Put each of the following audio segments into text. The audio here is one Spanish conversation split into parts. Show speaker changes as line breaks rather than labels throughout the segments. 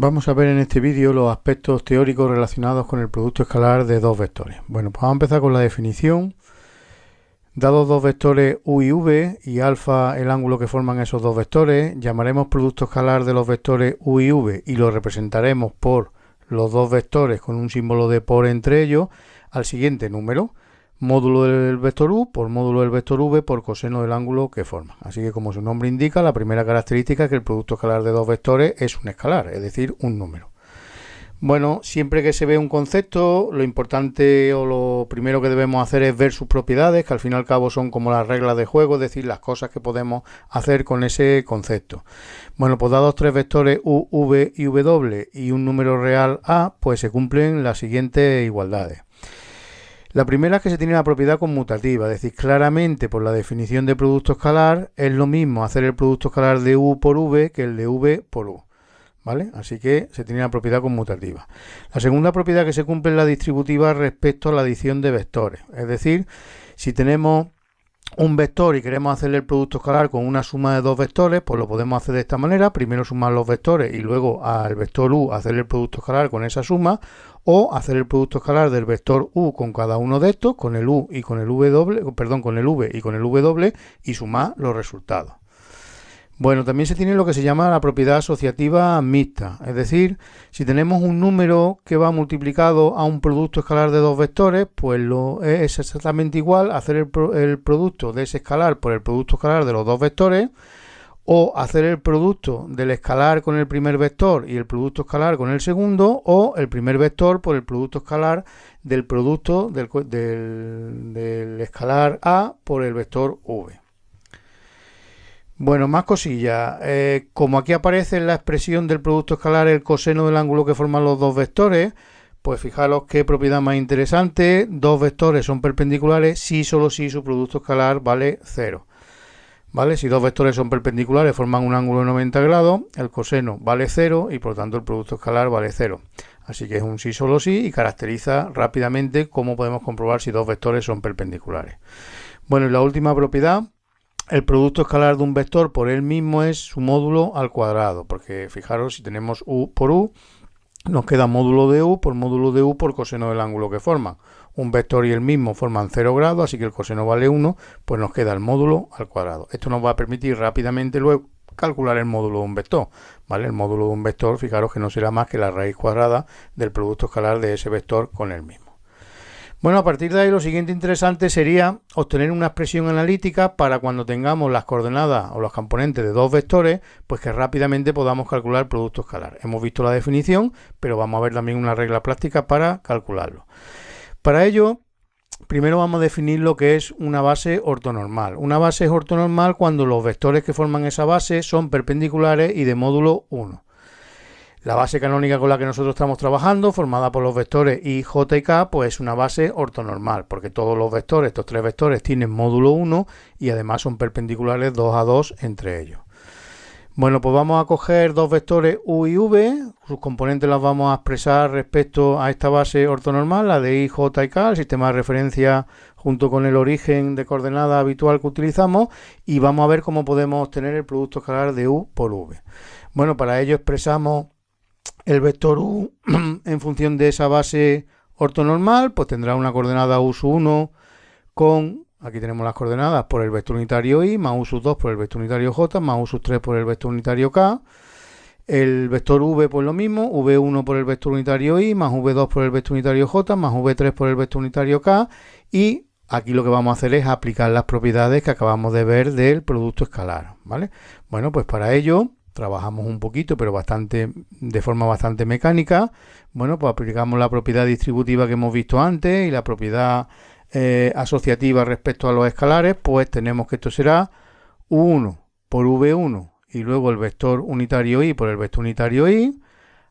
Vamos a ver en este vídeo los aspectos teóricos relacionados con el producto escalar de dos vectores. Bueno, pues vamos a empezar con la definición. Dados dos vectores u y v y alfa el ángulo que forman esos dos vectores, llamaremos producto escalar de los vectores u y v y lo representaremos por los dos vectores con un símbolo de por entre ellos al siguiente número: módulo del vector u por módulo del vector v por coseno del ángulo que forman. Así que, como su nombre indica, la primera característica es que el producto escalar de dos vectores es un escalar, es decir, un número. Bueno, siempre que se ve un concepto, lo importante o lo primero que debemos hacer es ver sus propiedades, que al fin y al cabo son como las reglas de juego, es decir, las cosas que podemos hacer con ese concepto. Bueno, pues dados tres vectores u, v y w y un número real a, pues se cumplen las siguientes igualdades. La primera es que se tiene la propiedad conmutativa, es decir, claramente por la definición de producto escalar es lo mismo hacer el producto escalar de u por v que el de v por u, ¿vale? Así que se tiene la propiedad conmutativa. La segunda propiedad que se cumple es la distributiva respecto a la adición de vectores, es decir, si tenemos un vector y queremos hacerle el producto escalar con una suma de dos vectores, pues lo podemos hacer de esta manera: primero sumar los vectores y luego al vector u hacerle el producto escalar con esa suma, o hacer el producto escalar del vector u con cada uno de estos, con el u y con el w, con el v y con el w, y sumar los resultados. Bueno, también se tiene lo que se llama la propiedad asociativa mixta, es decir, si tenemos un número que va multiplicado a un producto escalar de dos vectores, pues es exactamente igual hacer el producto de ese escalar por el producto escalar de los dos vectores, o hacer el producto del escalar con el primer vector y el producto escalar con el segundo, o el primer vector por el producto escalar del producto del escalar a por el vector v. Bueno, más cosillas. Como aquí aparece en la expresión del producto escalar el coseno del ángulo que forman los dos vectores, pues fijaros qué propiedad más interesante: dos vectores son perpendiculares si solo si su producto escalar vale 0. ¿Vale? Si dos vectores son perpendiculares, forman un ángulo de 90 grados, el coseno vale 0 y por tanto el producto escalar vale 0. Así que es un sí solo sí y caracteriza rápidamente cómo podemos comprobar si dos vectores son perpendiculares. Bueno, y la última propiedad: el producto escalar de un vector por él mismo es su módulo al cuadrado, porque fijaros, si tenemos u por u, nos queda módulo de u por coseno del ángulo que forman. Un vector y el mismo forman 0 grados, así que el coseno vale 1, pues nos queda el módulo al cuadrado. Esto nos va a permitir rápidamente luego calcular el módulo de un vector, ¿vale? El módulo de un vector, fijaros que no será más que la raíz cuadrada del producto escalar de ese vector con el mismo. Bueno, a partir de ahí lo siguiente interesante sería obtener una expresión analítica para cuando tengamos las coordenadas o los componentes de dos vectores, pues que rápidamente podamos calcular el producto escalar. Hemos visto la definición, pero vamos a ver también una regla práctica para calcularlo. Para ello, primero vamos a definir lo que es una base ortonormal. Una base es ortonormal cuando los vectores que forman esa base son perpendiculares y de módulo 1. La base canónica con la que nosotros estamos trabajando, formada por los vectores i, j y k, pues es una base ortonormal, porque todos los vectores, estos tres vectores, tienen módulo 1 y además son perpendiculares 2 a 2 entre ellos. Bueno, pues vamos a coger dos vectores u y v, sus componentes las vamos a expresar respecto a esta base ortonormal, la de i, j y k, el sistema de referencia junto con el origen de coordenada habitual que utilizamos, y vamos a ver cómo podemos obtener el producto escalar de u por v. Bueno, para ello expresamos el vector u en función de esa base ortonormal, pues tendrá una coordenada u sub 1 con, aquí tenemos las coordenadas, por el vector unitario i, más u sub 2 por el vector unitario j, más u sub 3 por el vector unitario k. El vector v, pues lo mismo, v1 por el vector unitario i, más v2 por el vector unitario j, más v3 por el vector unitario k. Y aquí lo que vamos a hacer es aplicar las propiedades que acabamos de ver del producto escalar, ¿vale? Bueno, pues para ello trabajamos un poquito, pero de forma bastante mecánica. Bueno, pues aplicamos la propiedad distributiva que hemos visto antes y la propiedad asociativa respecto a los escalares. Pues tenemos que esto será u1 por v1 y luego el vector unitario i por el vector unitario i.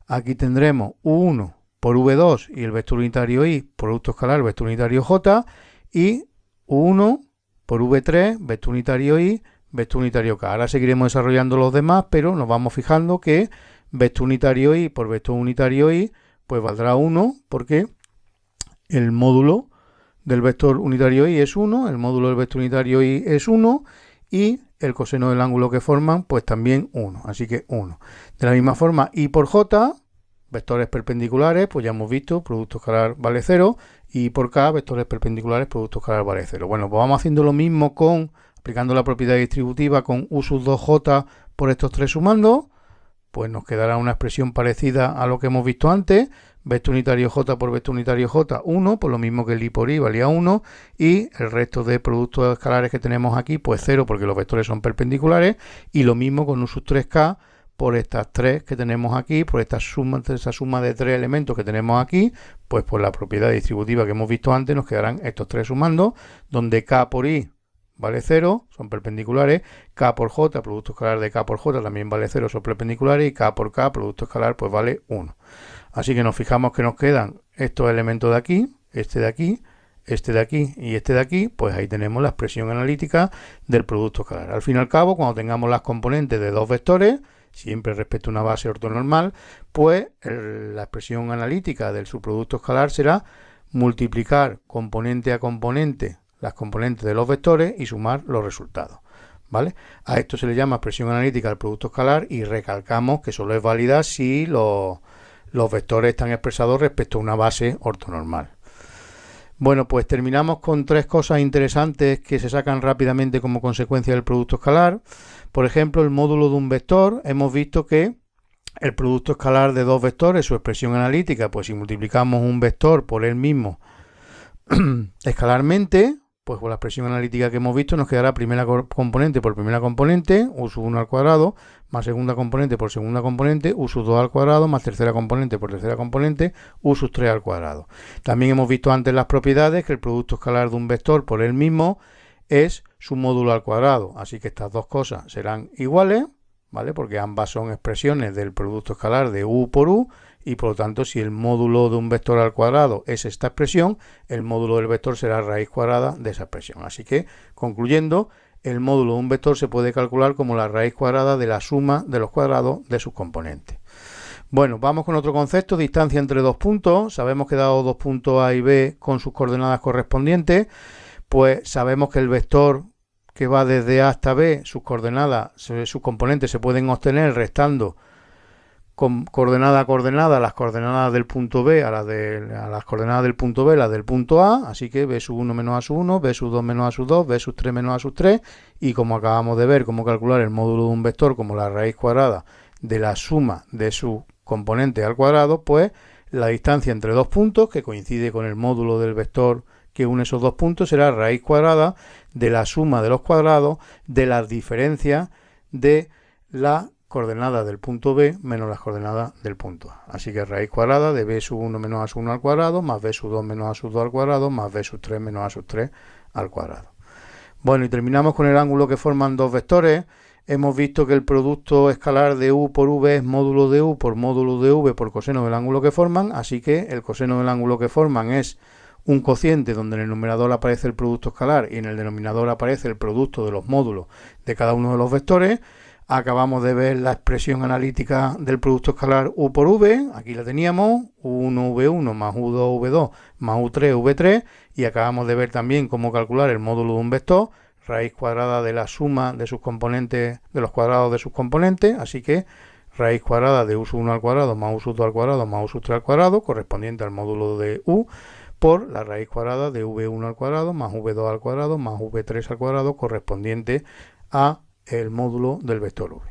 Aquí tendremos u1 por v2 y el vector unitario i, producto escalar, vector unitario j, y u1 por v3, vector unitario i, vector unitario k. Ahora seguiremos desarrollando los demás, pero nos vamos fijando que vector unitario i por vector unitario i pues valdrá 1, porque el módulo del vector unitario i es 1, el módulo del vector unitario i es 1, y el coseno del ángulo que forman, pues también 1, así que 1. De la misma forma, I por J, vectores perpendiculares, pues ya hemos visto, producto escalar vale 0, y por K, vectores perpendiculares, producto escalar vale 0. Bueno, pues vamos haciendo lo mismo aplicando la propiedad distributiva con U sub 2J por estos tres sumando, pues nos quedará una expresión parecida a lo que hemos visto antes, vector unitario J por vector unitario J, 1, por lo mismo que el I por I valía 1, y el resto de productos escalares que tenemos aquí, pues 0, porque los vectores son perpendiculares, y lo mismo con U sub 3K por estas tres que tenemos aquí, por esa suma de tres elementos que tenemos aquí, pues por la propiedad distributiva que hemos visto antes, nos quedarán estos tres sumando, donde K por I vale 0, son perpendiculares, K por J, producto escalar de K por J también vale 0, son perpendiculares, y K por K, producto escalar, pues vale 1. Así que nos fijamos que nos quedan estos elementos de aquí, este de aquí, este de aquí y este de aquí, pues ahí tenemos la expresión analítica del producto escalar. Al fin y al cabo, cuando tengamos las componentes de dos vectores, siempre respecto a una base ortonormal, pues la expresión analítica del subproducto escalar será multiplicar componente a componente las componentes de los vectores y sumar los resultados, ¿vale? A esto se le llama expresión analítica del producto escalar y recalcamos que solo es válida si los vectores están expresados respecto a una base ortonormal. Bueno, pues terminamos con tres cosas interesantes que se sacan rápidamente como consecuencia del producto escalar. Por ejemplo, el módulo de un vector. Hemos visto que el producto escalar de dos vectores, su expresión analítica, pues si multiplicamos un vector por él mismo escalarmente, pues con la expresión analítica que hemos visto nos quedará primera componente por primera componente, U sub 1 al cuadrado, más segunda componente por segunda componente, U sub 2 al cuadrado, más tercera componente por tercera componente, U sub 3 al cuadrado. También hemos visto antes las propiedades que el producto escalar de un vector por él mismo es su módulo al cuadrado, así que estas dos cosas serán iguales, ¿vale? Porque ambas son expresiones del producto escalar de U por U, y por lo tanto si el módulo de un vector al cuadrado es esta expresión, el módulo del vector será raíz cuadrada de esa expresión. Así que, concluyendo, el módulo de un vector se puede calcular como la raíz cuadrada de la suma de los cuadrados de sus componentes. Bueno, vamos con otro concepto, distancia entre dos puntos. Sabemos que dado dos puntos A y B con sus coordenadas correspondientes, pues sabemos que el vector que va desde A hasta B, sus coordenadas, sus componentes se pueden obtener restando con coordenada a coordenada las coordenadas del punto B a las coordenadas del punto B, las del punto A, así que B sub 1 menos A sub 1, B sub 2 menos A sub 2, B sub 3 menos A sub 3, y como acabamos de ver cómo calcular el módulo de un vector como la raíz cuadrada de la suma de sus componentes al cuadrado, pues la distancia entre dos puntos, que coincide con el módulo del vector que une esos dos puntos, será raíz cuadrada de la suma de los cuadrados de las diferencias de la coordenadas del punto B menos las coordenadas del punto A. Así que raíz cuadrada de B sub 1 menos A sub 1 al cuadrado, más B sub 2 menos A sub 2 al cuadrado, más B sub 3 menos A sub 3 al cuadrado. Bueno, y terminamos con el ángulo que forman dos vectores. Hemos visto que el producto escalar de U por V es módulo de U por módulo de V por coseno del ángulo que forman, así que el coseno del ángulo que forman es un cociente donde en el numerador aparece el producto escalar y en el denominador aparece el producto de los módulos de cada uno de los vectores. Acabamos de ver la expresión analítica del producto escalar U por V, aquí la teníamos, U1V1 más U2V2 más U3V3, y acabamos de ver también cómo calcular el módulo de un vector, raíz cuadrada de la suma de sus componentes, de los cuadrados de sus componentes, así que raíz cuadrada de U sub 1 al cuadrado más U sub 2 al cuadrado más U sub 3 al cuadrado, correspondiente al módulo de U, por la raíz cuadrada de V1 al cuadrado más V2 al cuadrado más V3 al cuadrado, correspondiente a el módulo del vector V.